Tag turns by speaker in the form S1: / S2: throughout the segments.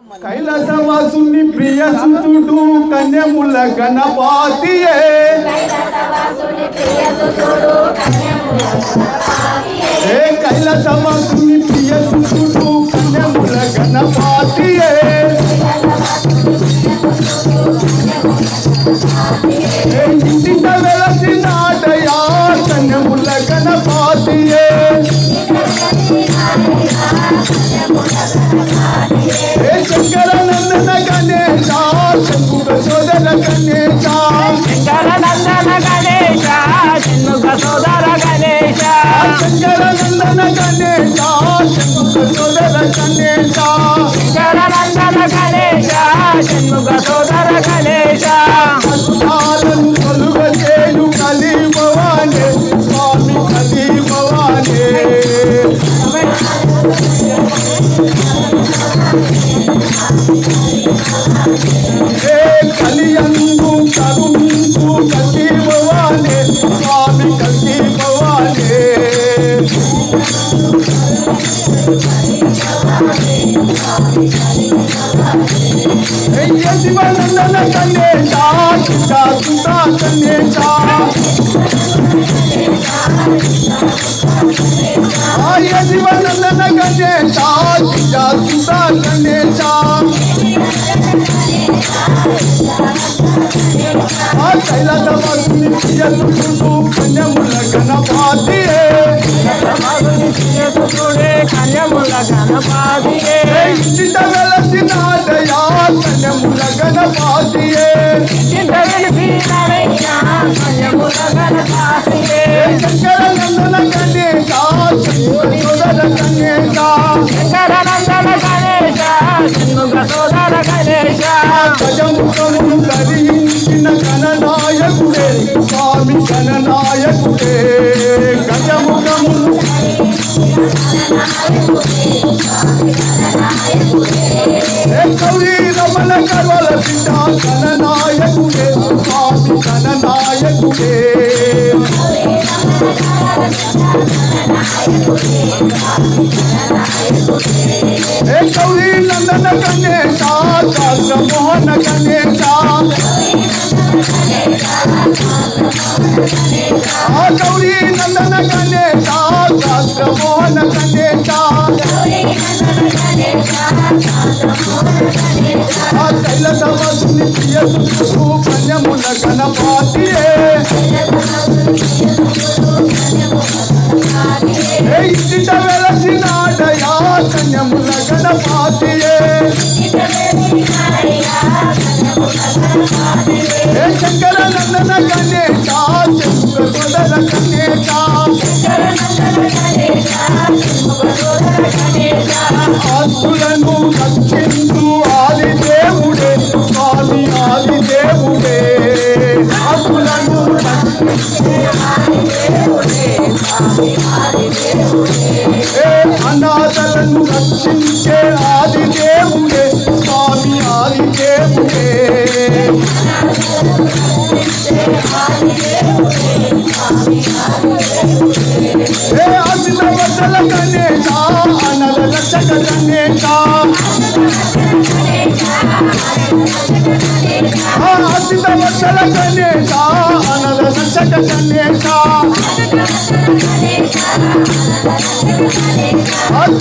S1: కైలాసవాసుని ప్రియ సుతుడు కన్యముల గణపతియే కైలాసవాసుని ప్రియ సుతుడు కన్యముల గణపతియే ఇంటిట వెలసినాడయా కన్యముల గణపతియే శంకరనందన గణేశ శంభుగ సోదర గణేశ
S2: శంకరనందన గణేశ శంభుగ సోదర గణేశ
S1: శంకరనందన గణేశ శంభుగ సోదర గణేశ
S2: శంకరనందన గణేశ శంభుగ సోదర గణేశ
S1: కష్టాలను తొలగచేయు కలిమవానే స్వామి కలిమవానే కలియందు కరుందు కలిమవానే స్వామి కలిమవానే శివనందన గణేశ సుతా గణేశ శివనందన గణేశ సుతా గణేశ కైలాసవాసుని ప్రియ సుతుడు కన్యముల గణపతియే
S2: కన్యముల గణపతియే
S1: ఇంటిట వెలసినాడయా కన్యముల గణపతియే
S2: కన్యముల గణపతియే
S1: శంకరనందన గణేశ శంభుగ సోదర గణేశ
S2: శంకరనందన గణేశ శంభుగ సోదర గణేశ
S1: గజముఖమును ధరించిన గణనాయకుడే స్వామి గణనాయకుడే గజముఖమును గౌరీ రమణ కర్వల బిడ్డ గణనాయకుడే స్వామి గణనాయకుడే గౌరీ నందన గణేశ చంద్రమోహన గణేశ గౌరీ నందన గణేశ చంద్రమోహన గణేశ కైలాసవాసుని ప్రియ సుతుడు కన్యముల గణపతియే ఇంటిట వెలసినాడయా కన్యముల గణపతియే శంకరనందన గణేశ శంభుగ సోదర గణేశ ఆస్తులను రక్షించు ఆదిదేవుడే స్వామి ఆదిదేవుడే ఆస్తులను అనాథలను రక్షించే ఆదిదేవుడే స్వామి ఆదిదేవుడే అసిత వసల గణేశ అనల రక్షక గణేశ అసిత వసల గణేశ అనల రక్షక గణేశ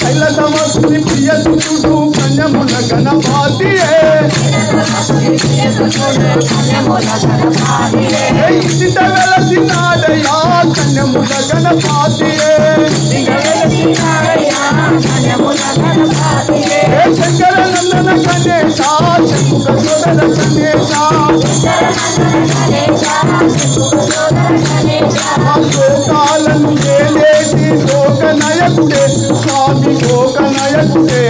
S1: కైలాసవాసుని ప్రియ సుతుడు కన్యముల గణపతియే ఇంటిట వెలసినాడయా కన్యముల గణపతియే శంకరనందన గణేశ శంభుగ సోదర గణేశ లోకాలను ఏలేటి లోకనాయకుడే స్వామి లోకనాయకుడే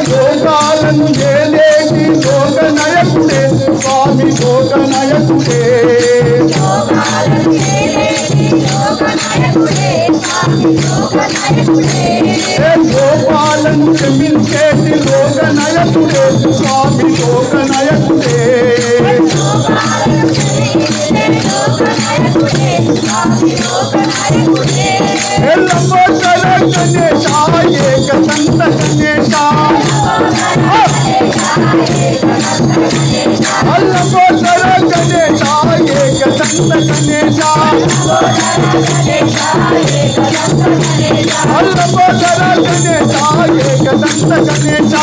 S1: లోకాలను ఏలేటి లోకనాయకుడే స్వామి లోకనాయకుడే గోపాలను క్షమించేటి లోకనాయకుడే స్వామి లోకనాయకుడే लंबोदर गणेश एक संत गणेश लंबोदर गणेश एक संत गणेश लंबोदर गणेश एक संत गणेश लंबोदर गणेश एक संत गणेश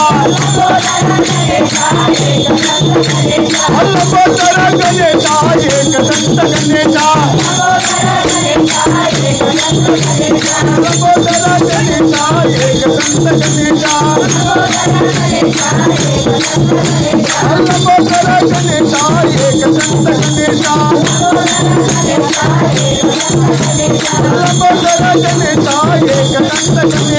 S1: लंबोदर गणेश एक संत गणेश लंबोदर गणेश एक संत गणेश लंबोदर गणेश एक संत गणेश